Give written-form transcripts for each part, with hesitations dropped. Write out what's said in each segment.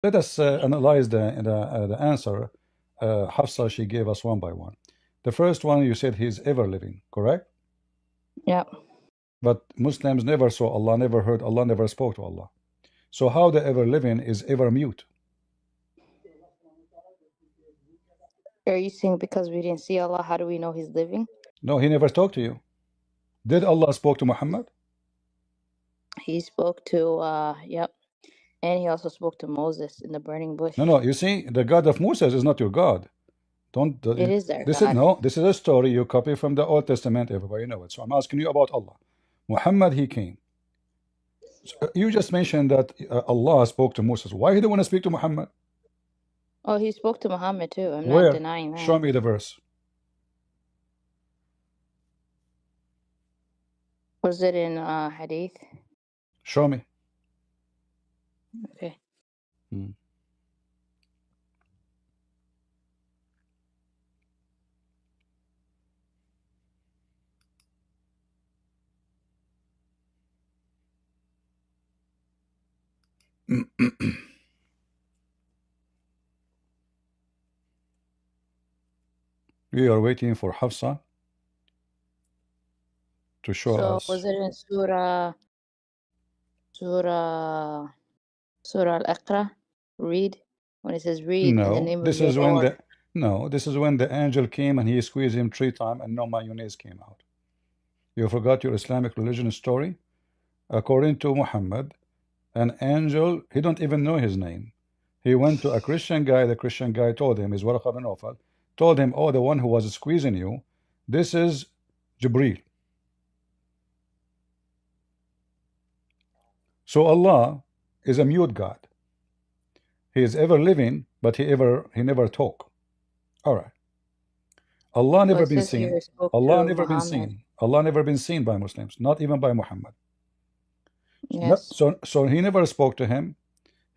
Let us analyze the answer. Hafsa, she gave us one by one. The first one, you said he's ever living, correct? Yeah. But Muslims never saw Allah, never heard Allah, never spoke to Allah. So how the ever living is ever mute? Are you saying because we didn't see Allah, how do we know He's living? No, he never talked to you. Did Allah spoke to Muhammad? He spoke to, yep. And he also spoke to Moses in the burning bush. No. You see, the God of Moses is not your God. Don't. It is their This is God. no. This is a story you copy from the Old Testament. Everybody know it. So I'm asking you about Allah. Muhammad, he came. You just mentioned that Allah spoke to Moses. Why he don't want to speak to Muhammad? Oh, he spoke to Muhammad too. I'm not Where? denying that. Show me the verse. Was it in Hadith? Show me. Okay. Hmm. We are waiting for Hafsa to show us. Was it in Surah Al-Aqra? Read? When it says read in the name of your Lord. This is when the angel came and he squeezed him 3 times and no mayonnaise came out. You forgot your Islamic religion story? According to Muhammad, an angel, he don't even know his name. He went to a Christian guy, the Christian guy told him, is Warqa bin Nawfal, told him, oh, the one who was squeezing you, this is Jibreel. So Allah is a mute God. He is ever living, but he never talk. All right. Allah never been seen. Allah never been seen. Allah never been seen by Muslims, not even by Muhammad. Yes. So he never spoke to him.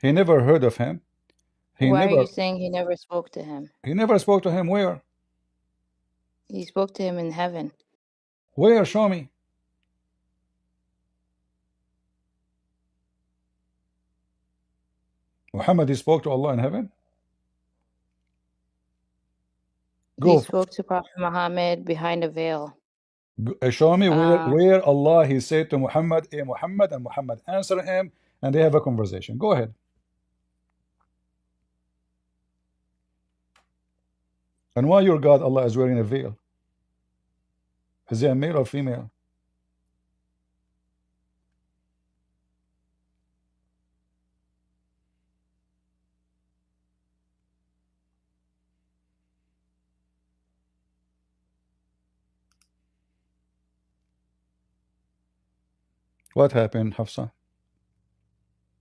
He never heard of him. Why are you saying he never spoke to him? He never spoke to him. Where? He spoke to him in heaven. Where? Show me. Muhammad, he spoke to Allah in heaven? He spoke to Prophet Muhammad behind a veil. Show me where Allah, he said to Muhammad, hey Muhammad, and Muhammad answered him, and they have a conversation. Go ahead. And why your God, Allah, is wearing a veil? Is he a male or female? What happened, Hafsa?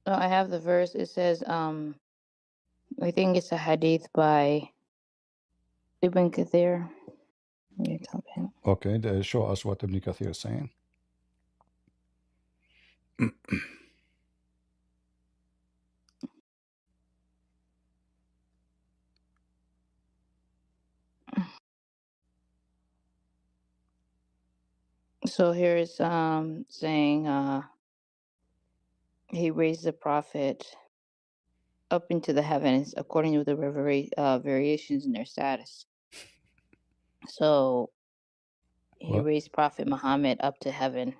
I have the verse. It says, I think it's a hadith by Ibn Kathir. Okay, show us what Ibn Kathir is saying. So here is saying he raised the prophet up into the heavens according to the variations in their status. So he raised Prophet Muhammad up to heaven.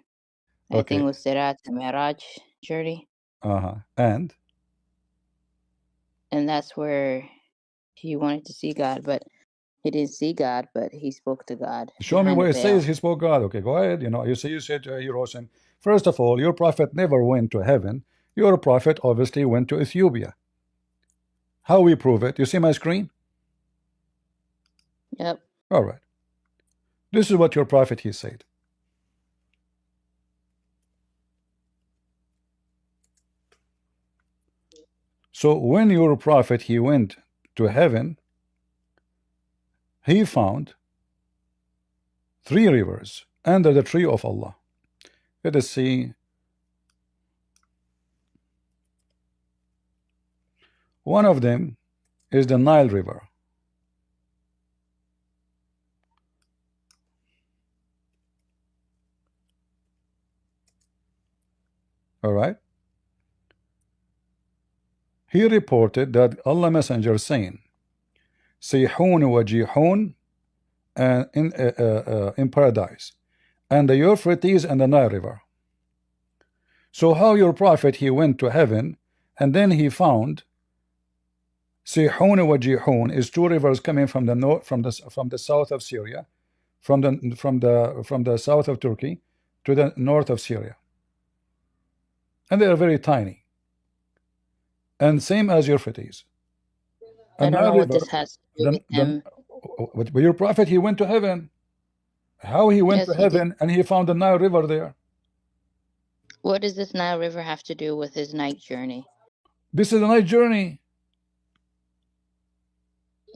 I think it was Sirat Miraj journey. And that's where he wanted to see God, but he didn't see God, but he spoke to God. Show me where it says he spoke God. Okay, go ahead. You said he rose him. First of all, your prophet never went to heaven. Your prophet obviously went to Ethiopia. How we prove it? You see my screen? Yep. All right. This is what your prophet he said. So when your prophet he went to heaven, he found 3 rivers under the tree of Allah. Let us see. One of them is the Nile River. All right. he reported that Allah Messenger saying, Sayhun wa Jihun in paradise, and the Euphrates and the Nile River. So how your prophet he went to heaven and then he found Sayhun wa Jihun is two rivers coming from the north, from the south of Syria, from the south of Turkey to the north of Syria, and they are very tiny, and same as Euphrates. I And don't know Nile what River, this has to do with him. but your prophet he went to heaven. How he went Yes, to he did. heaven and he found the Nile River there? What does this Nile River have to do with his night journey? This is a night journey.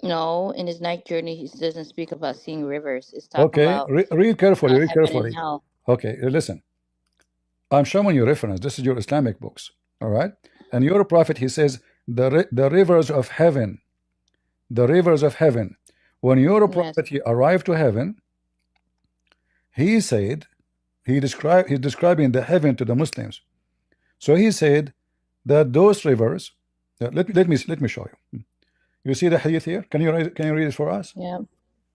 No, in his night journey, he doesn't speak about seeing rivers. It's talking Okay, about read carefully, read heaven and carefully. hell. Okay, listen. I'm showing you reference. This is your Islamic books. All right. And your prophet, he says, the rivers of heaven. The rivers of heaven. When your prophet Yes. he arrived to heaven, he said, he's describing the heaven to the Muslims. So he said that those rivers, let me show you. You see the hadith here? Can you read it for us? Yeah.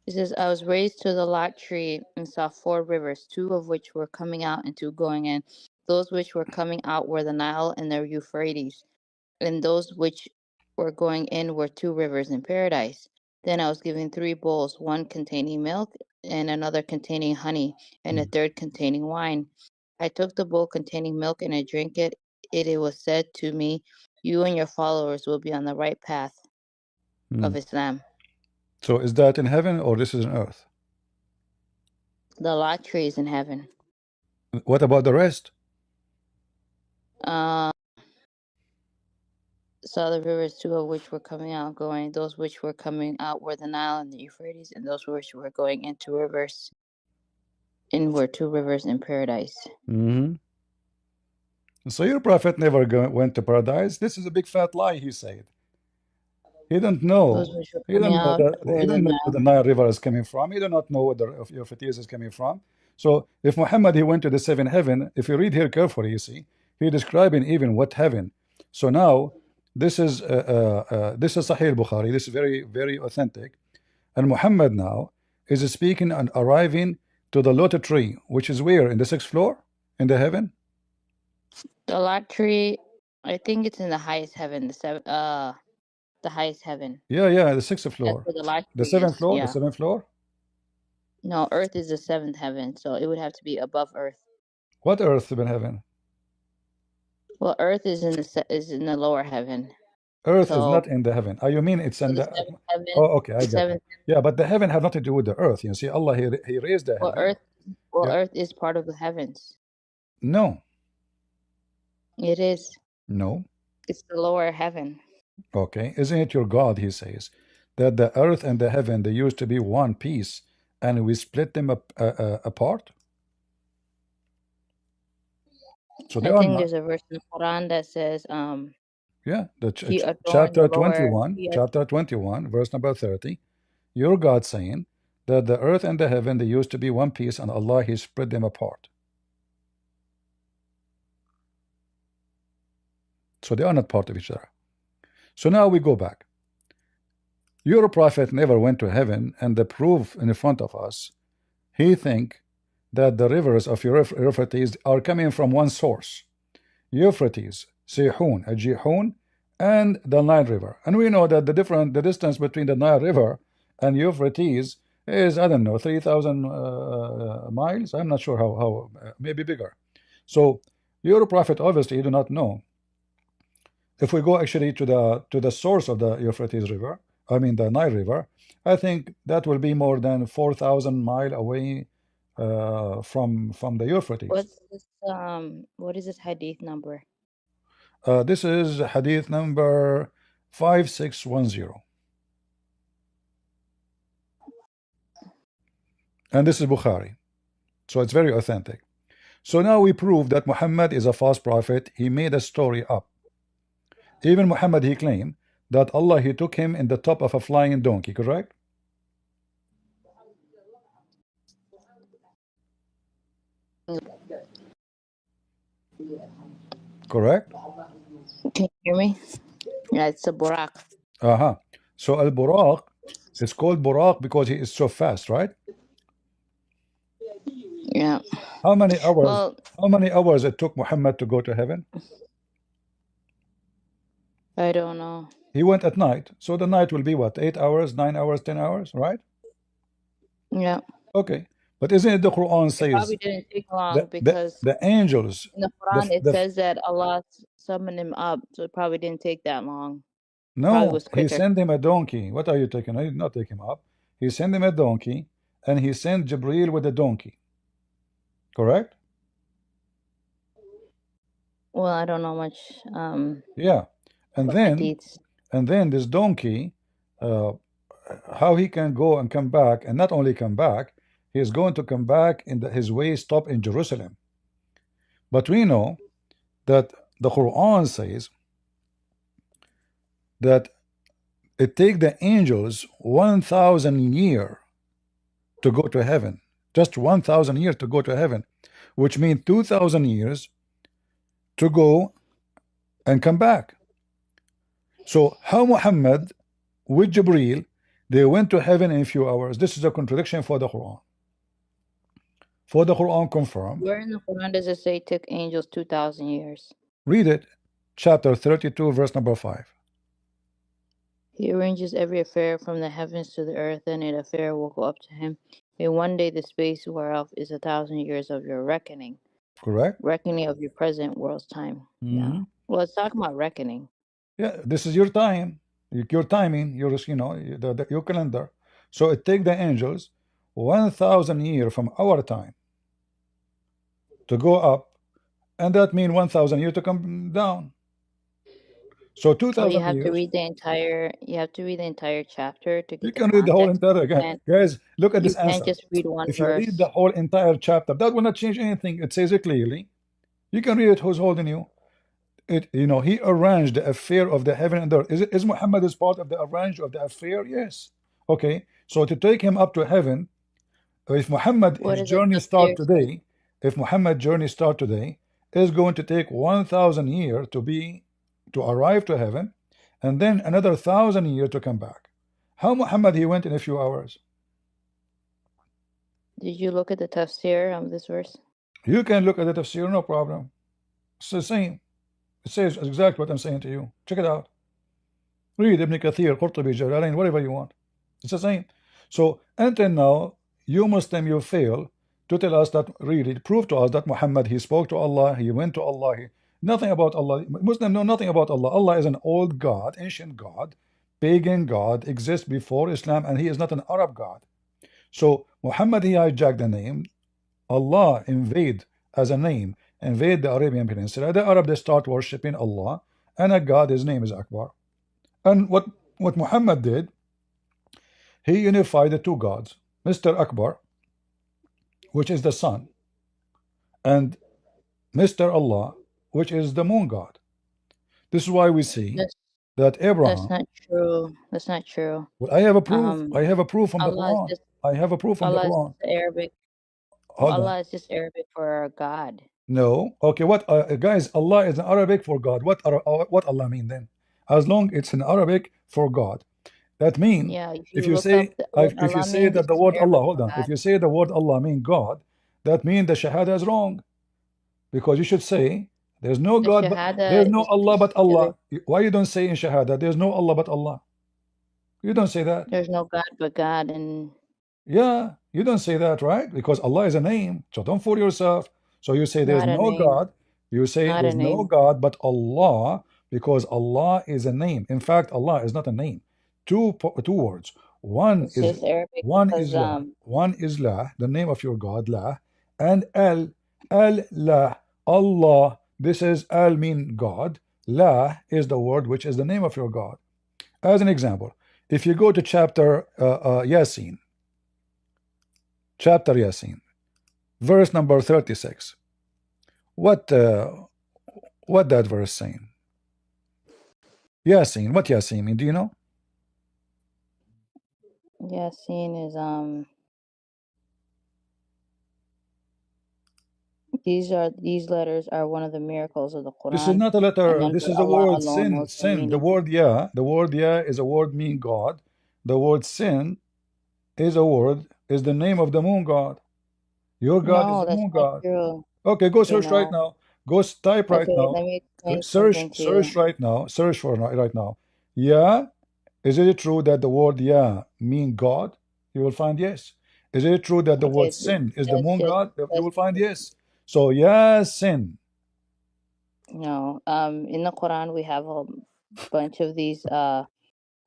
It says, I was raised to the lot tree and saw 4 rivers, 2 of which were coming out and 2 going in. Those which were coming out were the Nile and the Euphrates, and those which were going in were 2 rivers in paradise. Then I was given 3 bowls, one containing milk, and another containing honey, and a third containing wine. I took the bowl containing milk and I drank it. It was said to me, you and your followers will be on the right path of Islam. So is that in heaven or this is on earth? The lot tree is in heaven. What about the rest? Saw the rivers, 2 of which were coming out, going. Those which were coming out were the Nile and the Euphrates, and those which were going into rivers, and were 2 rivers in paradise. So your prophet never went to paradise. This is a big fat lie, he said. He don't know. Those which were He coming don't know out that he were the don't know where Nile. the Nile River is coming from. He do not know where the Euphrates is coming from. So if Muhammad he went to the 7th heaven, if you read here carefully, you see he describing even what heaven. So now this is Sahih Bukhari. This is very authentic. And Muhammad now is speaking and arriving to the lotus tree, which is where in the 6th floor in the heaven. The lot tree, I think it's in the highest heaven, the highest heaven. Yeah, the 6th That's floor. where the lot The tree 7th is. floor, the Yeah. 7th floor. No, Earth is the 7th heaven, so it would have to be above Earth. What earth in heaven? Well, Earth is in the lower heaven. Earth is not So, in the heaven. Oh, you mean it's in the the 7th heaven, oh, okay, I the got it. 7th. Yeah, but the heaven have nothing to do with the earth. You see, Allah he raised the Well, heaven. Yeah. Earth is part of the heavens. No, It is. no. It's the lower heaven. Okay, isn't it your God? He says that the earth and the heaven they used to be one piece, and we split them apart. So they I are think not. there's a verse in the Quran that says, Yeah, the he adorned the chapter lower. 21, chapter 21, verse number 30. Your God saying that the earth and the heaven they used to be one piece, and Allah he split them apart. So they are not part of each other. So now we go back. Your prophet never went to heaven, and the proof in front of us, he think that the rivers of Euphrates are coming from one source. Euphrates, Sihun, Ajihun, and the Nile River. And we know that the distance between the Nile River and Euphrates is, I don't know, 3,000 miles. I'm not sure how maybe bigger. So your prophet obviously do not know. If we go actually to the source of the Euphrates River, I mean the Nile River, I think that will be more than 4,000 miles away from the Euphrates. What is this hadith number? This is hadith number 5610. And this is Bukhari. So it's very authentic. So now we prove that Muhammad is a false prophet. He made a story up. Even Muhammad, he claimed that Allah, he took him in the top of a flying donkey, correct? Correct? Can you hear me? Yeah, it's a Burak. So al-Buraq, it's called Buraq because he is so fast, right? Yeah. How many hours? Well, How many hours it took Muhammad to go to heaven? I don't know. He went at night, so the night will be what? 8 hours, 9 hours, 10 hours, right? Yeah. Okay, but isn't it the Quran It says probably didn't take long that because the angels, in the the Quran it the says that Allah summoned him up, so it probably didn't take that long. Probably no, was he quicker. sent him a donkey. What are you taking? I did not take him up. He sent him a donkey, and he sent Jibril with a donkey. Correct? Well, I don't know much Yeah, and hadiths. then this donkey, uh, how he can go and come back, and not only come back, he is going to come back in his way stop in Jerusalem. But we know that the Quran says that it take the angels 1,000 years to go to heaven, just 1,000 years to go to heaven, which means 2,000 years to go and come back. So how Muhammad with Jibril, they went to heaven in a few hours? This is a contradiction for the Quran. For the Quran confirm. Where in the Quran does it say it took angels 2,000 years? Read it, chapter 32, verse number 5. He arranges every affair from the heavens to the earth, and an affair will go up to him. In one day the space whereof is 1,000 years of your reckoning. Correct? Reckoning of your present world's time. Yeah. Well, it's talking about reckoning. Yeah, this is your time, your timing, your your calendar. So it take the angels 1,000 years from our time to go up, and that means 1,000 years to come down. So Well, 2,000 you have to years. read the entire chapter to You get the can read the whole context. entire. Guys, look at You this can't answer. just read one If you read the verse. whole entire chapter, that will not change anything. It says it clearly. You can read it. Who's holding you? He arranged the affair of the heaven and earth. Is Muhammad is part of the arrange of the affair? Yes. Okay. So to take him up to heaven, if Muhammad What his does it journey start appear to? today, if Muhammad journey start today, is going to take 1,000 years to arrive to heaven, and then another 1,000 years to come back. How Muhammad he went in a few hours? Did you look at the tafsir of this verse? You can look at the tafsir, no problem. It's the same. It says exactly what I'm saying to you. Check it out. Read Ibn Kathir, Qurtubi, Jalalain, whatever you want. It's the same. So until now, you Muslim, you fail to tell us that, really prove to us that Muhammad, he spoke to Allah, he went to Allah, nothing about Allah. Muslim know nothing about Allah. Allah is an old God, ancient God, pagan God, exists before Islam, and he is not an Arab God. So Muhammad, he hijacked the name. Allah invade as a name, invade the Arabian Peninsula. The Arab, they start worshipping Allah, and a God, his name is Akbar. And what Muhammad did, he unified the two gods, Mr. Akbar, which is the sun, and Mr. Allah, which is the moon god. This is why we see that That's Abraham. not true. That's not true. Well, I have a proof. I have a proof from the Allah is Quran. just I have a proof from the Allah is Quran. just Arabic. Hold on. Allah is just Arabic for God. No. Okay. What, guys? Allah is in Arabic for God. What Allah mean then? As long it's in Arabic for God. That means, Yeah, if if you you look up say what if you Allah say means, that it's the just word Allah, Arabic hold for on. If God. you say the word Allah mean God, that means the Shahada is wrong, because you should say there's no The God, but Shahada there's no is Allah but Allah. specific. Why you don't say in Shahada there's no Allah but Allah? You don't say that. There's no God but God, and Yeah, you don't say that, right? Because Allah is a name, so don't fool yourself. So you say there's not a no name. God. You say Not a there's no name. God but Allah, because Allah is a name. In fact, Allah is not a name. Two words. One It's is just Arabic one because is La. One is La, the name of your God, La, and La, Allah. This is Al mean God. La is the word which is the name of your God. As an example, if you go to chapter Yasin, chapter Yasin, verse number 36. What that verse saying? Yasin. What Yasin mean? Do you know? Yasin is These letters are one of the miracles of the This is Quran, not a and letter. none This but is the Allah word alone sin. knows their Sin. The meaning. word yeah. The word yeah is a word mean God. The word sin is a word, is the name of the moon god. Your God is No, the that's moon not god. true. Okay, go You search right know. now. Go type right Okay, now. let me explain Search, something to search you. right now. Search for right now. Yeah. Is it true that the word yeah mean God? You will find yes. Is it true that the word Okay, sin is the let's moon just god? You let's will find yes. So yeah, sin. no. In the Quran, we have a bunch of these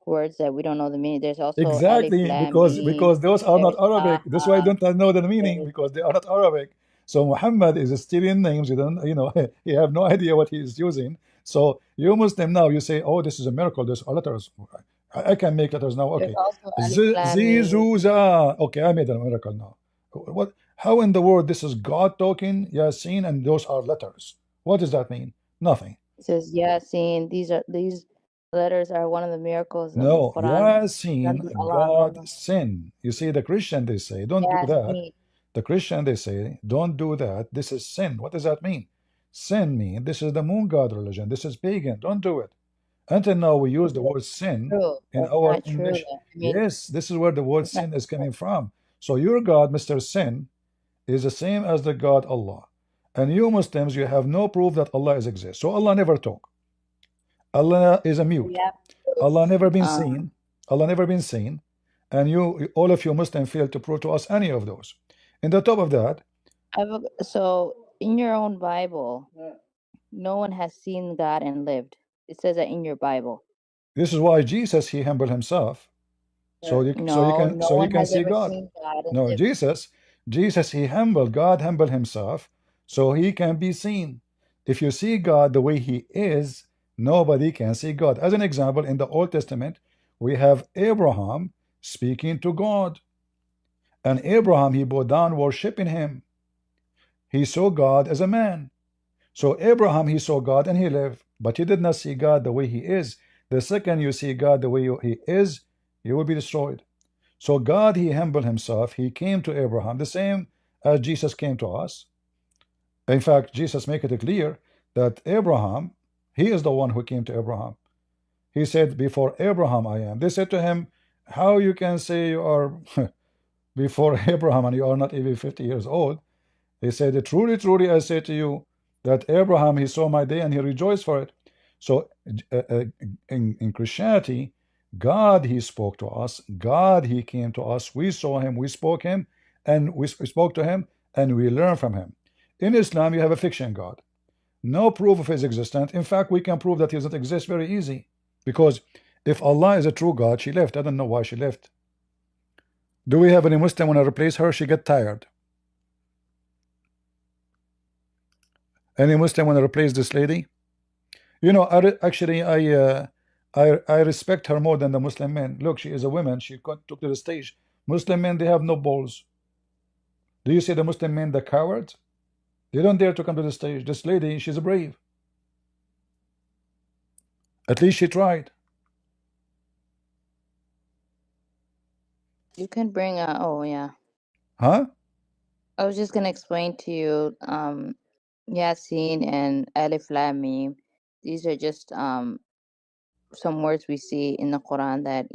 words that we don't know the meaning. There's also alif, Exactly, lam, mim. because those are not There's Arabic. ha That's why I ha. don't know the meaning, There's because they are not Arabic. So Muhammad is stealing names. You don't, you have no idea what he is using. So you Muslim now, you say, oh, this is a miracle. There's letters. I can make letters now. there's Okay, also alif, Z, lam, Z, mim. Zu, Za. Okay, I made a miracle now. What? How in the world this is God talking, Yasin, and those are letters? What does that mean? Nothing. It says Yasin. These letters are one of the miracles of the No, Quran. None Yasin, but Allah alone God knows. sin. You see, the Christian, they say, don't do that. Yasin. The Christian, they say, don't do that. This is sin. What does that mean? Sin mean this is the moon god religion. This is pagan. Don't do it. Until now, we use the That's word sin true. in That's our not true. English. Though. I mean, Yes, this is where the word that's not sin is true. coming from. So your God, Mr. Sin, is the same as the God Allah. And you Muslims, you have no proof that Allah is exist. So Allah never talk. Allah is a We mute. have proof. Allah never been Um, seen. Allah never been seen. And you, all of you Muslims, fail to prove to us any of those. In the top of that, so in your own Bible, no one has seen God and lived. It says that in your Bible. this is why Jesus, he humbled himself, so No, no you one can has see ever God. seen God and No, lived. Jesus, he humbled, God humbled himself, so he can be seen. If you see God the way he is, nobody can see God. As an example, in the Old Testament, we have Abraham speaking to God, and Abraham, he bowed down worshiping him. He saw God as a man. So Abraham, he saw God and he lived, but he did not see God the way he is. The second you see God the way he is, you will be destroyed. So God, he humbled himself. He came to Abraham, the same as Jesus came to us. In fact, Jesus make it clear that Abraham, he is the one who came to Abraham. He said, before Abraham I am. They said to him, how you can say you are before Abraham and you are not even 50 years old? He said, truly, truly, I say to you, that Abraham, he saw my day and he rejoiced for it. So in Christianity, God, he spoke to us. God, he came to us. We saw him, we spoke him, and we spoke to him, and we learned from him. In Islam, you have a fiction God. No proof of his existence. In fact, we can prove that he doesn't exist very easy. Because if Allah is a true God, she left. I don't know why she left. Do we have any Muslim when I replace her? She get tired. Any Muslim want to replace this lady? You know, actually, I respect her more than the Muslim men. Look, she is a woman. She took to the stage. Muslim men, they have no balls. Do you see the Muslim men, the cowards? They don't dare to come to the stage. This lady, she's brave. At least she tried. You can bring oh yeah. Huh? I was just gonna explain to you Yasin and Alif Lam Mim. These are just some words we see in the Quran that,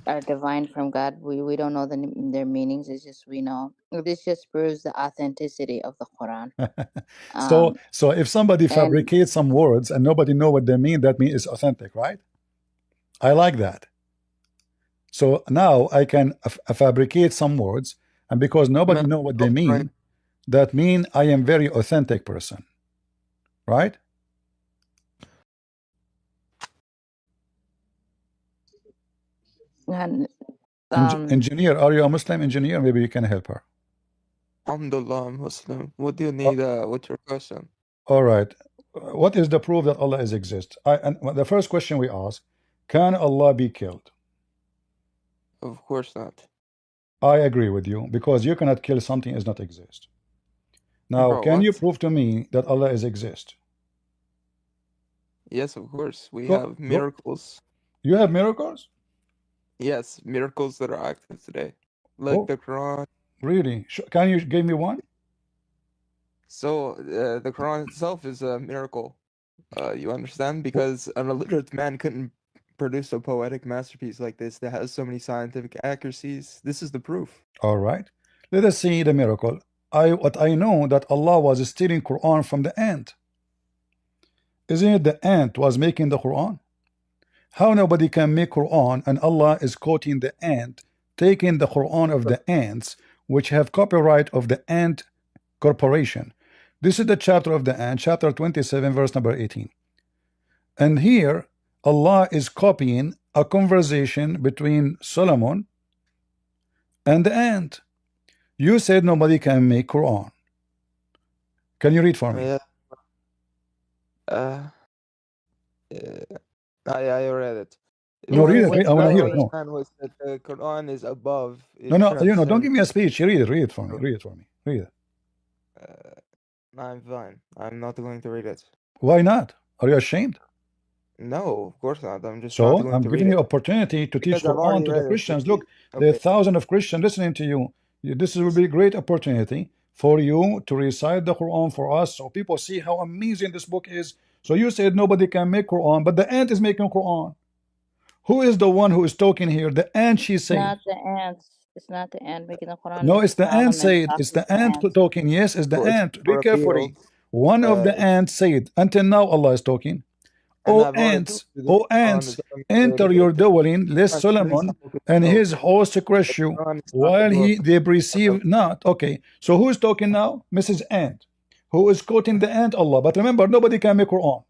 are divine from God. We don't know their meanings. It's just we know. This just proves the authenticity of the Quran. So if somebody And fabricates some words and nobody know what they mean, that means it's authentic, right? I like that. So now I can fabricate some words, and because nobody Man, know what they offering. mean, that mean I am very authentic person, right? and um, Engineer, are you a Muslim engineer? Maybe you can help her. Alhamdulillah, I'm Muslim. What do you Uh, need? What's your question? all right. What is the proof that Allah is exist? And the first question we ask, can Allah be killed? Of course not. I agree with you because you cannot kill something that does not exist. Now, Bro, can you what? prove to me that Allah is exist? Yes, of course. We Go, have go. miracles. You have miracles? Yes, miracles that are active today. Like Oh, the Quran. really? Can you give me one? So the Quran itself is a miracle. You understand? Because an illiterate man couldn't produce a poetic masterpiece like this that has so many scientific accuracies. This is the proof. All right. Let us see the miracle. What I know that Allah was stealing Quran from the ant. Isn't it the ant was making the Quran? How nobody can make Quran and Allah is quoting the ant, taking the Quran of the ants, which have copyright of the ant corporation. This is the chapter of the ant, chapter 27, verse number 18. And here Allah is copying a conversation between Solomon and the ant. You said nobody can make Quran. Can you read for me? Yeah. I read it. No, read it. Which I want to hear it. story? No, Was that the Quran is above. no, no. Don't give me a speech. Read it. Read it for me. Read it for me. Read it. I'm fine. I'm not going to read it. Why not? Are you ashamed? No, of course not. I'm just not So going I'm to read giving you it. opportunity to teach Because I've Quran already to the read it. Christians. Okay. Look, there are thousands of Christians listening to you. This will be a great opportunity for you to recite the Quran for us, so people see how amazing this book is. So you said nobody can make Quran, but the ant is making Quran. Who is the one who is talking here? The ant, she said. Not the ants. It's not the ant making the Quran. No, it's It's the ant Solomon said. talking It's to the the ant ants. talking. Yes, it's the So it's ant. Read carefully. revealed. One of the ants said, until now Allah is talking. And O I've already told ants, you O the Quran ants, is enter uncreated. your It dwelling, lest contradicts Solomon the book and itself. his host crush The you, Quran is not the while book. they perceive not. Okay, so who is talking now? Mrs. Ant. Who is quoting the ant? Allah. But remember, nobody can make Quran.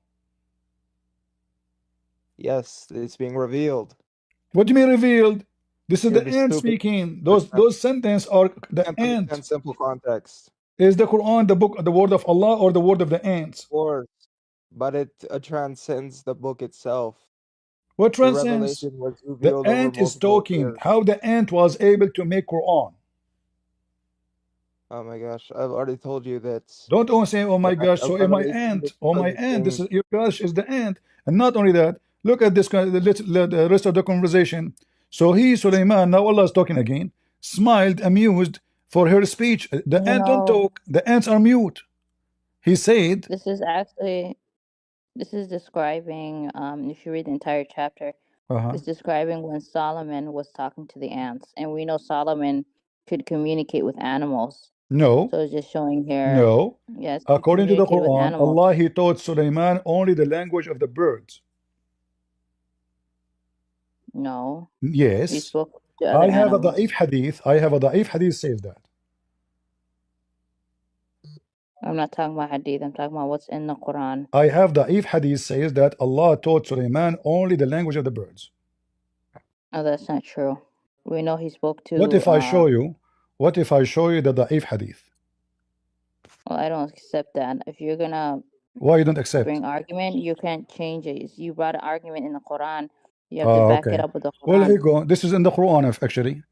Yes, it's being revealed. What do you mean revealed? This is You're the just ant stupid. speaking. Those sentences are the Can't ant. understand simple context. Is the Quran the book, the word of Allah, or the word of the ants? Of course, but it transcends the book itself. What The transcends? revelation was The revealed over ant is multiple talking. years. How the ant was able to make Quran. Oh my gosh, I've already told you that Don't say, oh my gosh, a so am I revelation ant? is Oh my ant. This is your gosh is the ant. And not only that, look at this the rest of the conversation. So he, Sulaiman, now Allah is talking again, smiled, amused for her speech. The ant don't No, talk, the ants are mute. He said, this is describing. If you read the entire chapter, it's describing when Solomon was talking to the ants, and we know Solomon could communicate with animals. no, So it's just showing here. no. Yes, he According to the communicated with Quran, animals. Allah, he taught Sulaiman only the language of the birds. No, he Yes. spoke to other I have a animals. da'if hadith. I have a da'if hadith says that. I'm not talking about hadith. I'm talking about what's in the Quran. I have da'if hadith says that Allah taught Sulaiman only the language of the birds. Oh, that's not true. We know he spoke to. What if I show you? What if I show you the da'if hadith? Well, I don't accept that. If you're gonna Why you don't accept? bring argument, you can't change it. You brought an argument in the Quran. You have to back it Okay. up with the Well, here Quran. you go. This is in the Quran, actually.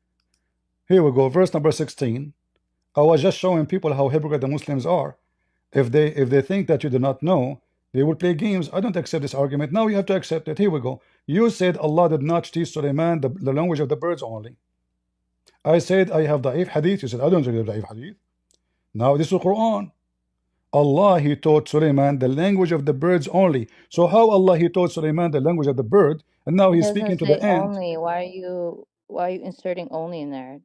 Here we go. Verse number 16. I was just showing people how hypocrite the Muslims are. If they think that you do not know, they will play games. I don't accept this argument. Now you have to accept it. Here we go. You said Allah did not teach Sulaiman the language of the birds only. I said I have da'if hadith. You said I don't have da'if hadith. Now this is Quran. Allah, he taught Sulaiman the language of the birds only. So how Allah, he taught Sulaiman the language of the bird, and now It he's doesn't speaking to say the ant. only. Why are you inserting only in there?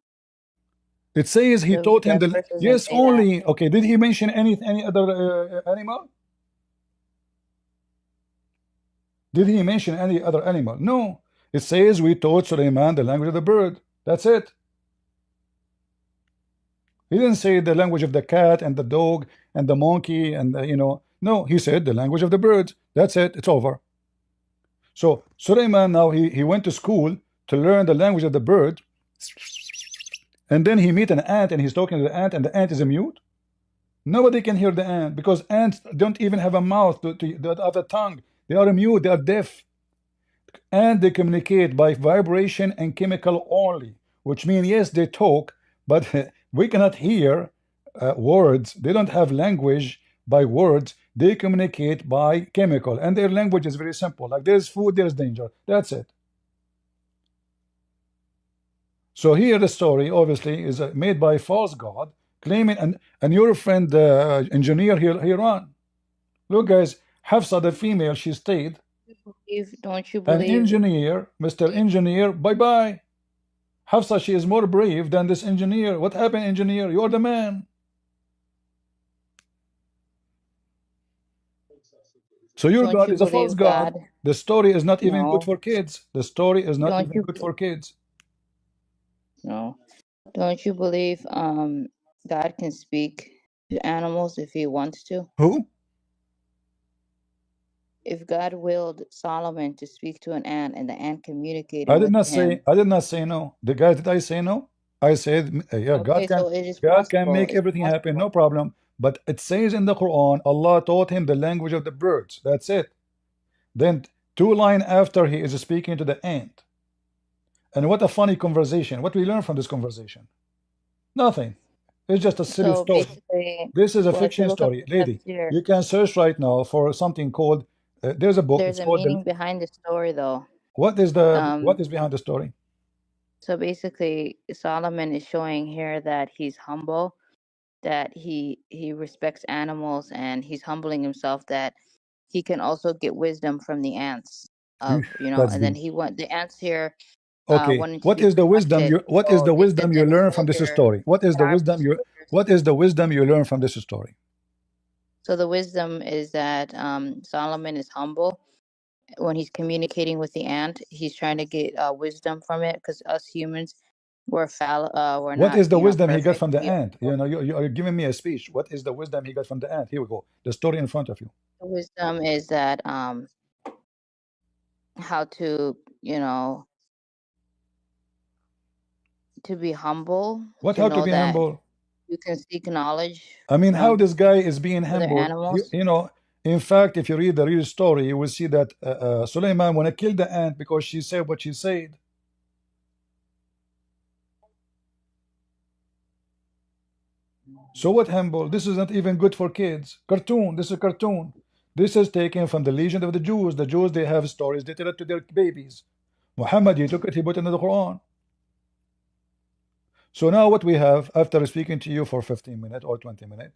It says he taught him That the verse doesn't yes say only. that. Okay, did he mention any other animal? Did he mention any other animal? No. It says we taught Sulaiman the language of the bird. That's it. He didn't say the language of the cat and the dog and the monkey and the, no, he said the language of the birds. That's it. It's over. So Sulaiman now he went to school to learn the language of the bird, and then he meet an ant and he's talking to the ant, and the ant is a mute. Nobody can hear the ant because ants don't even have a mouth to have a tongue. They are mute. They are deaf, and they communicate by vibration and chemical only, which means yes, they talk, but we cannot hear words. They don't have language by words. They communicate by chemical, and their language is very simple. Like there's food, there's danger. That's it. So here the story obviously is made by false God, claiming, and your friend engineer here on. Look, guys, Hafsa, the female, she stayed. Don't you An believe? engineer, Mr. Engineer, bye-bye. Hafsa, she is more brave than this engineer. What happened, engineer? You're the man. So your Don't God you is a false believe God. God? The story is not even good No. for kids. The story is not Don't even you? good for kids. No. Don't you believe God can speak to animals if he wants to? Who? If God willed Solomon to speak to an ant and the ant communicated I did with not him. say no. The guy, did I say no? I said, yeah, Okay, so it is God can possible. make It's everything happen, no possible. problem. But it says in the Quran, Allah taught him the language of the birds. That's it. Then 2 lines after, he is speaking to the ant. And what a funny conversation. What we learn from this conversation? Nothing. It's just a silly So story. basically, This is a well, if you fiction look up story. the Lady, tafsir, you can search right now for something called, there's a book, there's it's a called meaning behind the story, though. what is behind the story? So basically, Solomon is showing here that he's humble, that he respects animals, and he's humbling himself that he can also get wisdom from the ants. Of That's and then deep. he want the ants here Okay, wanting to what be is the wisdom protected. So they said you that the learn from this soldier, story? What is the wisdom you learn from this story? So the wisdom is that Solomon is humble when he's communicating with the ant. He's trying to get wisdom from it, because us humans, we're we're What not is the wisdom he got perfect. from the ant? You know, you are giving me a speech. What is the wisdom he got from the ant? Here we go. The story in front of you. The wisdom is that how to to be humble, What? to How to know be that humble? you can seek knowledge I mean, how from this guy is being other humble? animals. You know, in fact, if you read the real story, you will see that Suleiman want to kill the ant because she said what she said. So what humble? This is not even good for kids. Cartoon. This is a cartoon. This is taken from the legend of the Jews. The Jews, they have stories. They tell it to their babies. Muhammad, he took it, he put it in the Quran. So now what we have, after speaking to you for 15 minutes or 20 minutes,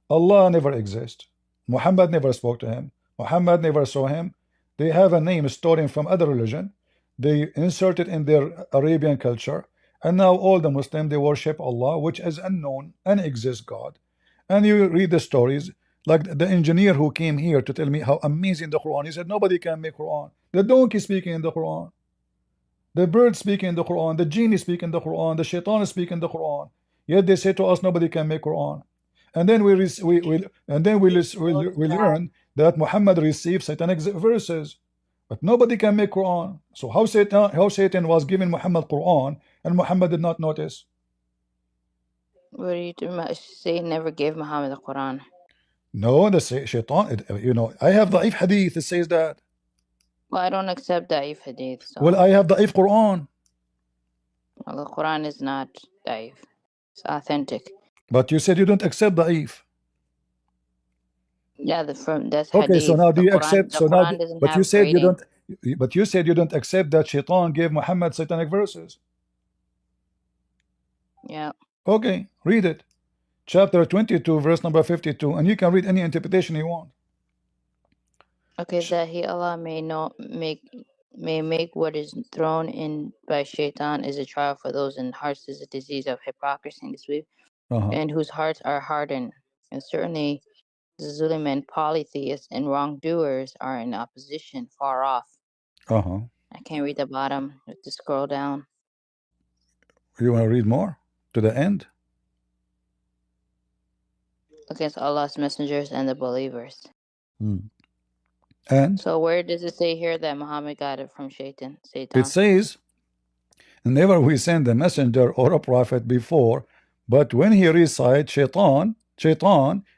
Allah never exists. Muhammad never spoke to him. Muhammad never saw him. They have a name stolen from other religion. They insert it in their Arabian culture. And now all the Muslims, they worship Allah, which is unknown, unexist God. And you read the stories, like the engineer who came here to tell me how amazing the Quran. He said, nobody can make Quran. The donkey speaking in the Quran. The bird speaking in the Quran. The genie speaking in the Quran. The shaitan speaking in the Quran. Yet they say to us, nobody can make Quran. And then we learn that Muhammad received Satanic verses, but nobody can make Quran. So how Satan was giving Muhammad Quran and Muhammad did not notice? What are you doing? Satan never gave Muhammad the Quran. No, the Shaitan. You know, I have da'if hadith. It says that. Well, I don't accept da'if hadith. So. Well, I have da'if Quran. Well, the Quran is not da'if. It's authentic. But you said you don't accept da'if. Yeah, that's hadith. Okay, so now do you accept? The Quran doesn't But you have said you grading. don't. But you said you don't accept that Shaitan gave Muhammad Satanic verses. Yeah. Okay, read it. Chapter 22, verse number 52, and you can read any interpretation you want. Okay, that he Allah may make what is thrown in by Shaitan is a trial for those in hearts is a disease of hypocrisy and disbelief, and whose hearts are hardened. And certainly the Zulim and polytheists and wrongdoers are in opposition far off. I can't read the bottom. I have to scroll down. You want to read more to the end? Against Allah's messengers and the believers. And so where does it say here that Muhammad got it from Satan? It says, never we send a messenger or a prophet before, but when he recites Shaitan,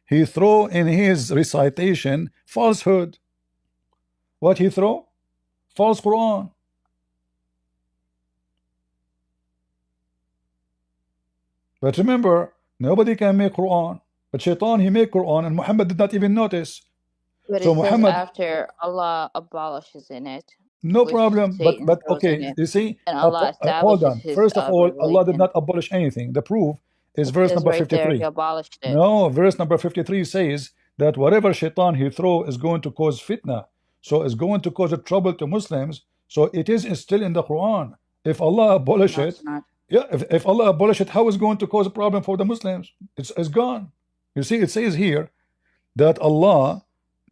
he throw in his recitation falsehood. What he throw? False Quran. But remember, nobody can make Quran. But Shaitan, he made Quran, and Muhammad did not even notice. But so it Muhammad, says after Allah abolishes in it. No problem. But okay, you see, and Allah hold on. his, First of all, Allah did revelation. not abolish anything. The proof is It verse says number right there, 53. he abolished it. No, verse number 53 says that whatever shaitan he throw is going to cause fitna. So it's going to cause a trouble to Muslims. So it is still in the Quran. If Allah abolish No, it, it's not. yeah, if Allah abolish it, how is it going to cause a problem for the Muslims? It's gone. You see, it says here that Allah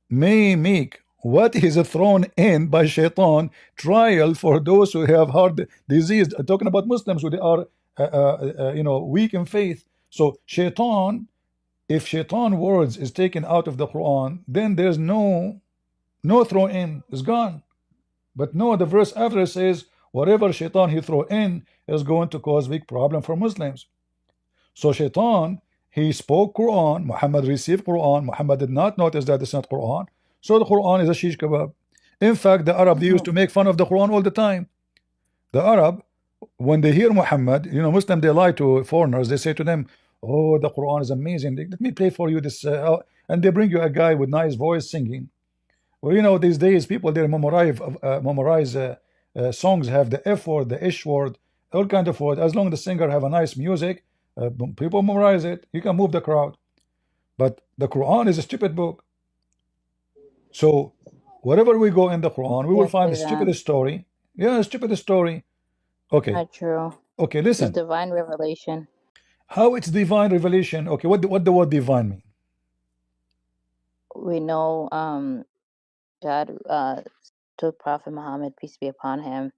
may make what is thrown in by shaitan trial for those who have heart disease. Talking about Muslims who they are weak in faith. So shaitan, if shaitan words is taken out of the Quran, then there's no throw in, is gone. But no, the verse after says whatever shaitan he throw in is going to cause big problem for Muslims. So shaitan, he spoke Quran, Muhammad received Quran, Muhammad did not notice that it's not Quran. So the Quran is a shish kebab. In fact, the Arab, they used to make fun of the Quran all the time. The Arab, when they hear Muhammad, Muslim, they lie to foreigners. They say to them, oh, the Quran is amazing. Let me play for you this. And they bring you a guy with nice voice singing. Well, these days, people, they memorize songs, have the F word, the Ish word, all kind of word. As long as the singer have a nice music, people memorize it. You can move the crowd. But the Quran is a stupid book. So wherever we go in the Quran, we will find the stupidest story. Yeah, stupidest story. Okay. Not true. Okay, It's listen. divine revelation. How it's divine revelation? Okay, what the word divine mean? We know God took Prophet Muhammad, peace be upon him.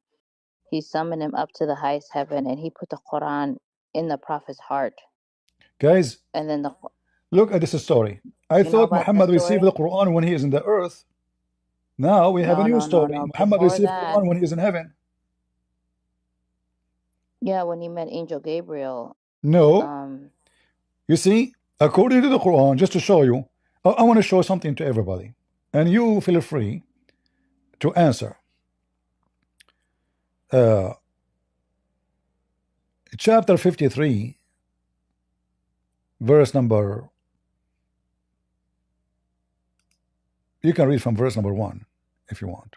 He summoned him up to the highest heaven, and he put the Quran in the Prophet's heart. Guys, And then look at this story. I thought Muhammad received the Quran when he is in the earth. Now we have a new story. Muhammad received Quran when he is in heaven. Yeah, when he met Angel Gabriel. No. You see, according to the Quran, just to show you, I want to show something to everybody. And you feel free to answer. Chapter 53, verse number, you can read from verse number 1 if you want.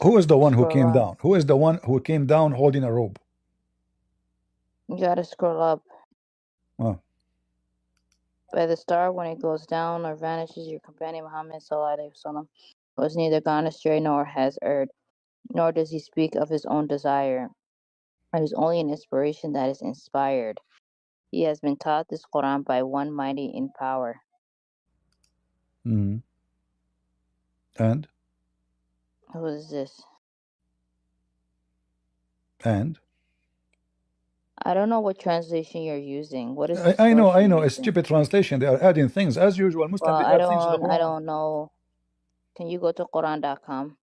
Who is the one who came down? Who is the one who came down holding a robe? You gotta scroll up. Oh. By the star, when it goes down or vanishes, your companion Muhammad Sallallahu Alaihi Wasallam was neither gone astray nor has erred, nor does he speak of his own desire. It is only an inspiration that is inspired. He has been taught this Quran by one mighty in power. And? Who is this? And? I don't know what translation you're using. What is I know. It's stupid translation. They are adding things. As usual, Muslims, they add things to the Quran. I don't know. Can you go to Quran.com?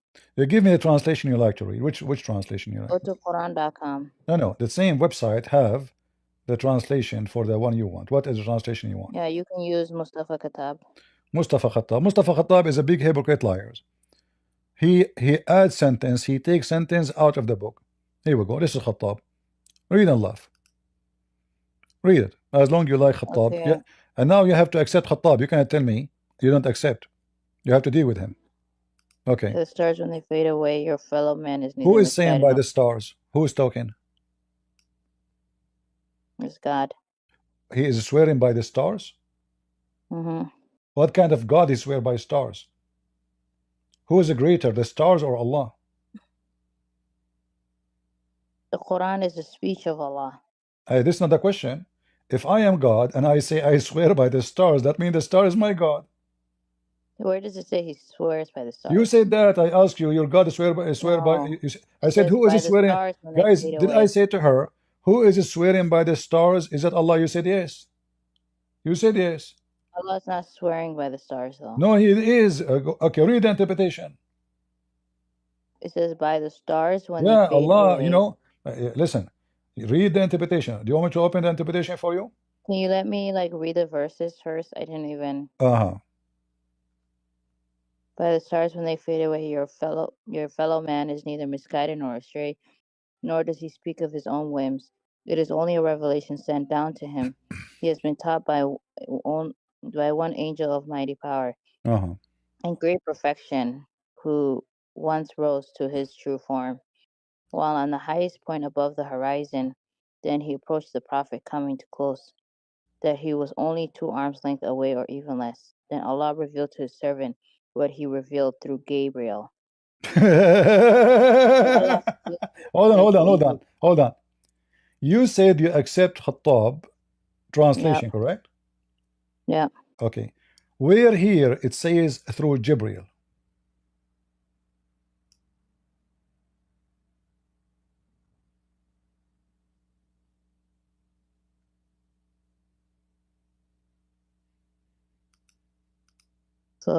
Give me the translation you like to read. Which translation you like? Go to Quran.com. No. The same website have the translation for the one you want. What is the translation you want? Yeah, you can use Mustafa Khattab. Mustafa Khattab is a big hypocrite liar. He adds sentence. He takes sentence out of the book. Here we go. This is Khattab. Read and laugh. Read it. As long as you like Khattab. Okay. Yeah. And now you have to accept Khattab. You cannot tell me you don't accept. You have to deal with him. Okay. The stars, when they fade away, your fellow man is neither. Who is saying by the stars? Who is talking? It's God. He is swearing by the stars? What kind of God is swear by stars? Who is greater, the stars or Allah? The Quran is the speech of Allah. This is not the question. If I am God and I say I swear by the stars, that means the star is my God. Where does it say he swears by the stars? You said that. I asked you, your God swear by. I said, who is swearing? Guys, did I say to her, who is swearing by the stars? Is that Allah? You said yes. You said yes. Allah's not swearing by the stars, though. No, he is. Okay, read the interpretation. It says by the stars when they fade Allah, away. Listen, read the interpretation. Do you want me to open the interpretation for you? Can you let me read the verses first? I didn't even. By the stars when they fade away, your fellow man is neither misguided nor astray, nor does he speak of his own whims. It is only a revelation sent down to him. He has been taught by one angel of mighty power and great perfection, who once rose to his true form. While on the highest point above the horizon, Then he approached the Prophet, coming too close, that he was only 2 arms length away or even less. Then Allah revealed to his servant what he revealed through Gabriel. Allah Hold on. You said you accept Khattab translation, correct? Yeah. Okay. Where here it says through Jibril? So,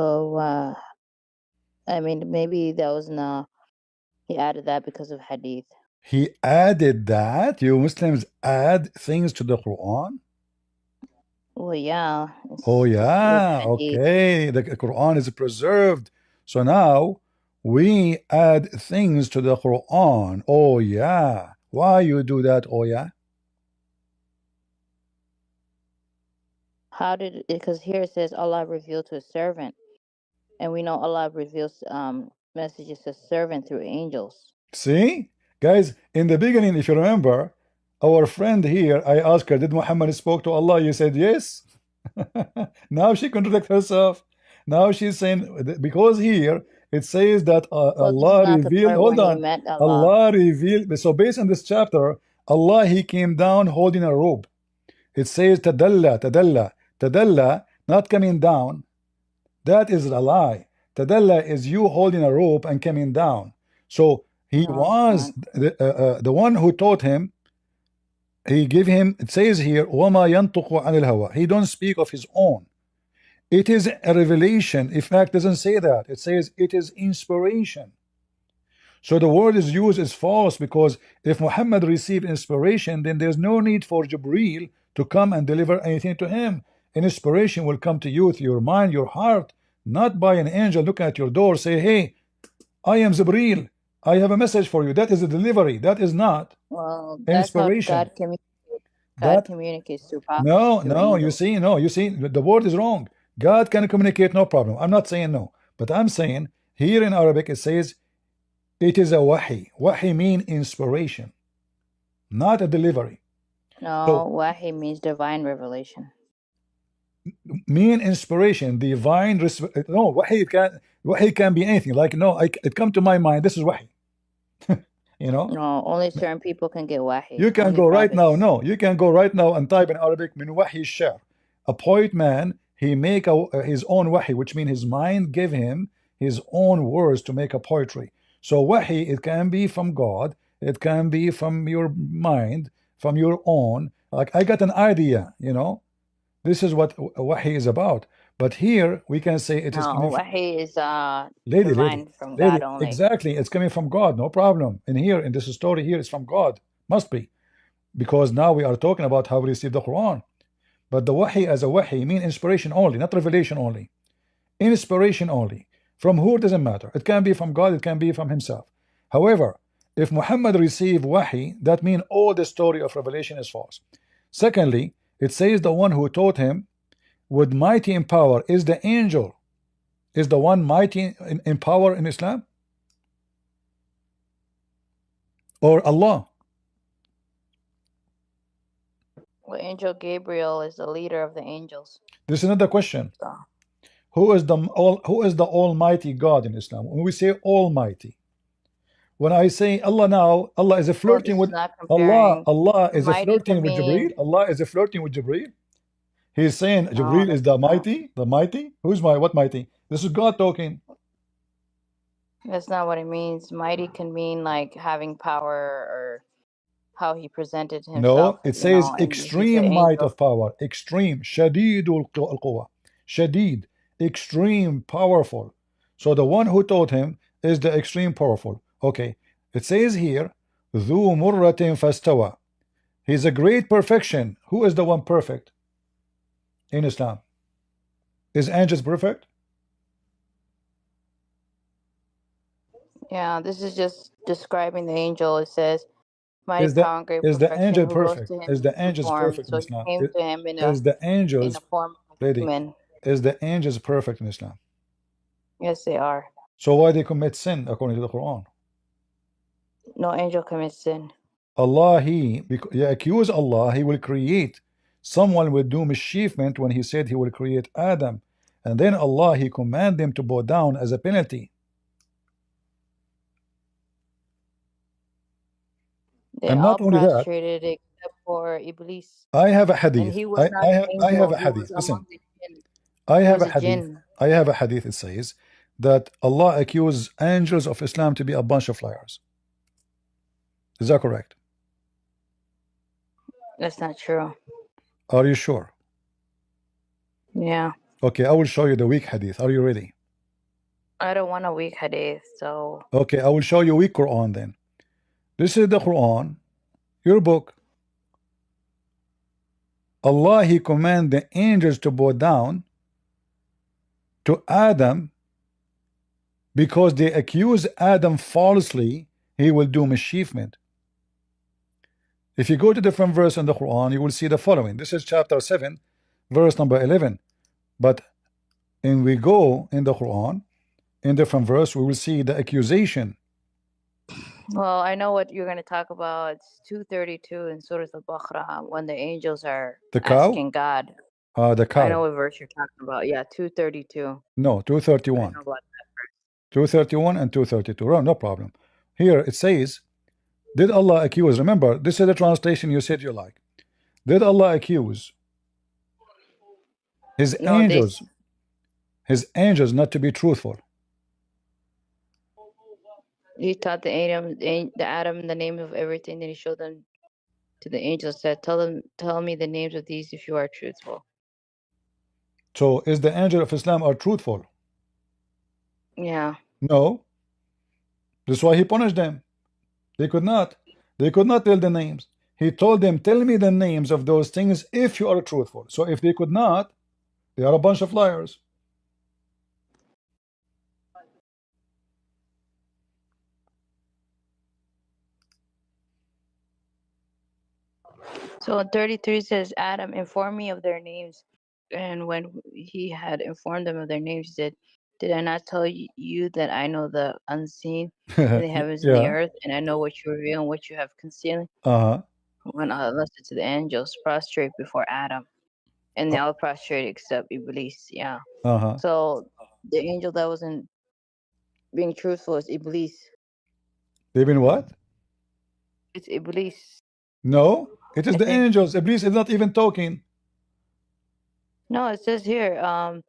I mean, maybe that was he added that because of hadith. He added that? You Muslims add things to the Quran? Well, yeah. Oh yeah, okay. The Quran is preserved. So now we add things to the Quran. Oh yeah. Why you do that? Oh yeah. How did because here it says Allah revealed to a servant, and we know Allah reveals messages to servant through angels. See, guys, in the beginning, if you remember, our friend here, I asked her, did Muhammad spoke to Allah? You said yes. Now she contradicts herself. Now she's saying because here it says that Allah revealed. Hold on, Allah revealed. So based on this chapter, Allah he came down holding a robe. It says tadalla, tadalla, tadalla, not coming down. That is a lie. Tadalla is you holding a rope and coming down. So he was the one who taught him. He gave him. It says here, وَمَا يَنْطُقُ عَنِ الْهَوَى. He don't speak of his own. It is a revelation. In fact, it doesn't say that. It says it is inspiration. So the word is used is false, because if Muhammad received inspiration, then there's no need for Jibreel to come and deliver anything to him. Inspiration will come to you through your mind, your heart, not by an angel looking at your door, say, hey, I am Jibreel, I have a message for you. That is a delivery. That is not inspiration. How God communicates through prophets. No, you see, the word is wrong. God can communicate, no problem. I'm not saying no, but I'm saying here in Arabic it says it is a wahi. Wahi mean inspiration, not a delivery. No, wahi means divine revelation. Mean inspiration, divine. No, wahi can be anything. Like no, it come to my mind. This is wahi. You know. No, only certain people can get wahi. You can go right now. No, you can go right now and type in Arabic min wahi shar. A poet man, he make his own wahi, which means his mind give him his own words to make a poetry. So wahi, it can be from God, it can be from your mind, from your own. Like I got an idea, you know. This is what wahi is about. But here we can say it is coming wahi is divine from God only. Exactly, it's coming from God, no problem. And here in this story here, it's from God, must be, because now we are talking about how we receive the Quran. But the wahi as a wahi mean inspiration only, not revelation only. Inspiration only. From who doesn't matter. It can be from God, it can be from himself. However, if Muhammad received wahi, that means all the story of revelation is false. Secondly, it says the one who taught him with mighty in power is the angel. Is the one mighty in power in Islam? Or Allah? Well, Angel Gabriel is the leader of the angels. This is another question. Who is the Almighty God in Islam? When we say Almighty, when I say Allah now, Allah is flirting with Allah. Allah is flirting with Jibreel. Allah is flirting with Jibreel. He's saying Jibreel is the mighty. The mighty. Who's what mighty? This is God talking. That's not what it means. Mighty can mean like having power, or how he presented himself. No, it says extreme might of power. Extreme. Shadidul quwa. Shadid. Extreme powerful. So the one who taught him is the extreme powerful. Okay. It says here, Dhu murratin fastawa. He's a great perfection. Who is the one perfect in Islam? Is angels perfect? Yeah, this is just describing the angel. It says, mighty power and great is the perfection, angel who perfect? rose to him Is the angels form. perfect So in Islam? he came to him in Is the angels in the form of a human. Is the angels perfect in Islam? Yes, they are. So why they commit sin according to the Quran? No angel commits sin. Allah, he accuse Allah, he will create someone will do mischievement when he said he will create Adam, and then Allah, he command them to bow down as a penalty. They And all not only that, prostrated except for Iblis. I have a And hadith. he was not an I have angel. a He hadith. was Listen, among the jinn. I He have was a a hadith. jinn. I have a hadith. It says that Allah accused angels of Islam to be a bunch of liars. Is that correct? That's not true. Are you sure? Yeah. Okay, I will show you the weak hadith. Are you ready? I don't want a weak hadith, so Okay, I will show you weak Quran then. This is the Quran, your book. Allah, he command the angels to bow down to Adam because they accuse Adam falsely. He will do mischievement. If you go to different verse in the Quran, you will see the following. This is chapter 7, verse number 11. But when we go in the Quran, in different verse, we will see the accusation. well, I know what you're going to talk about. It's 232 in Surah Al-Baqarah when the angels are The cow? asking God. The cow. I know what verse you're talking about. Yeah, 232. No, I 231. know about that verse. 231 and 232. Oh, no problem. Here it says, did Allah accuse? Remember, this is the translation you said you like. Did Allah accuse his No, angels, not to be truthful? he taught the Adam the name of everything. Then he showed them to the angels. Said, tell me the names of these if you are truthful. So is the angel of Islam are truthful? Yeah. No. That's why he punished them. They could not. They could not tell the names. He told them, tell me the names of those things if you are truthful. So if they could not, they are a bunch of liars. So 33 says, Adam, inform me of their names. And when he had informed them of their names, he said, did I not tell you that I know the unseen in the heavens and the Yeah. earth, and I know what you reveal and what you have concealed? When Allah said to the angels, prostrate before Adam. And they all prostrated except Iblis. Yeah. So the angel that wasn't being truthful is Iblis. They've been what? It's Iblis. No, it is I the think. angels. Iblis is not even talking. No, it says here,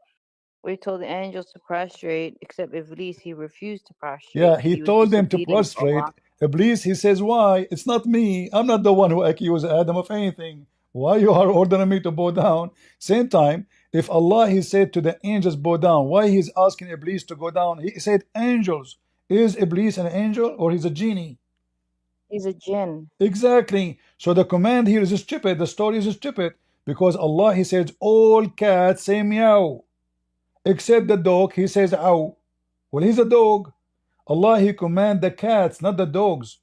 we told the angels to prostrate, except Iblis, he refused to prostrate. Yeah, he was told them to disobedient to prostrate. Allah. Iblis, he says, why? It's not me. I'm not the one who accused Adam of anything. Why you are ordering me to bow down? Same time, if Allah, he said to the angels, bow down, why he's asking Iblis to go down? He said angels. Is Iblis an angel or he's a genie? He's a jinn. Exactly. So the command here is stupid. The story is stupid because Allah, he says, all cats say meow. Except the dog, he says ow. Well, he's a dog. Allah, he command the cats, not the dogs.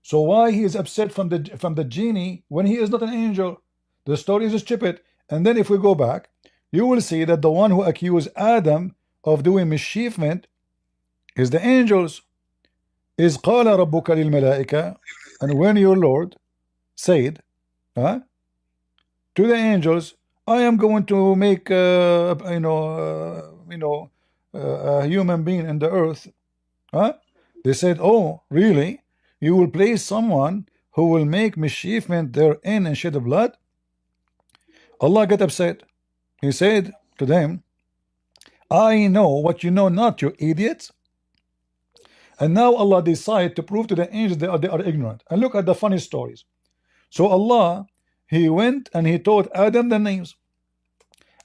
So why he is upset from the genie when he is not an angel? The story is stupid. And then if we go back, you will see that the one who accused Adam of doing mischievement is the angels. Is قال ربك للملائكة, and when your Lord said to the angels, I am going to make a human being in the earth. They said, oh, really? You will place someone who will make mischievement therein and shed blood? Allah got upset. He said to them, I know what you know not, you idiots. And now Allah decided to prove to the angels they are ignorant. And look at the funny stories. So Allah, he went and he taught Adam the names.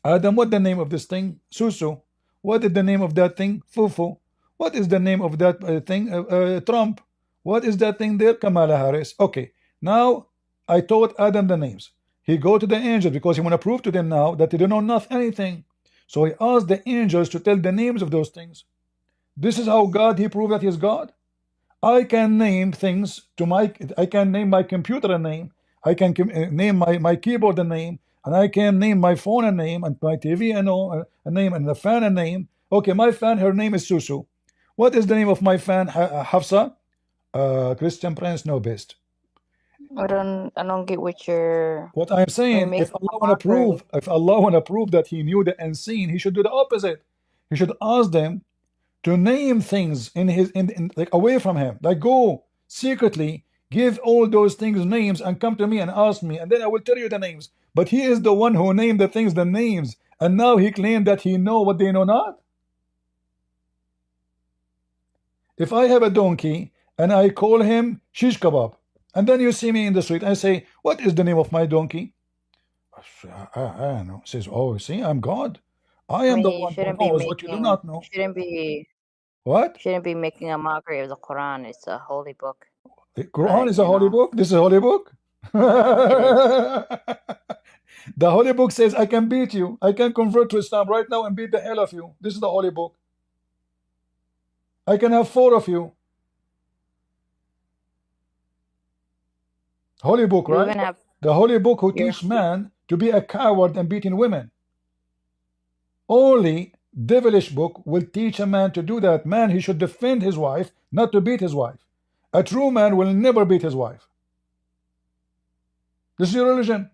Adam, what the name of this thing? Susu. What is the name of that thing? Fufu. What is the name of that thing? Trump. What is that thing there? Kamala Harris. Okay. Now I taught Adam the names. He go to the angels because he want to prove to them now that they don't know nothing, anything. So he asked the angels to tell the names of those things. This is how God, he proved that he is God. I can name things I can name my computer a name. I can name my keyboard a name, and I can name my phone a name, and my TV a name, and the fan a name. Okay, my fan, her name is Susu. What is the name of my fan, Hafsah? Christian Prince know best. I don't get what you're What I'm saying, if making Allah a want to mockery. prove, if Allah want to prove that He knew the unseen, He should do the opposite. He should ask them to name things in his like away from Him, like go secretly, give all those things names, and come to me and ask me, and then I will tell you the names. But He is the one who named the things the names, and now He claimed that He know what they know not. If I have a donkey and I call him shish kebab, and then you see me in the street, I say, what is the name of my donkey? I don't know. Says, oh, see, I'm God. I I am mean, the you one who shouldn't be knows what you do not know. What? making a mockery of the Quran. It's a holy book. The Quran But is a holy book. This is a holy book. The holy book says, I can beat you. I can convert to Islam right now and beat the hell of you. This is the holy book. I can have 4 of you. Holy book, you right? even have The holy book who your teach man to be a coward and beating women. Only devilish book will teach a man to do that. Man, he should defend his wife, not to beat his wife. A true man will never beat his wife. This is your religion.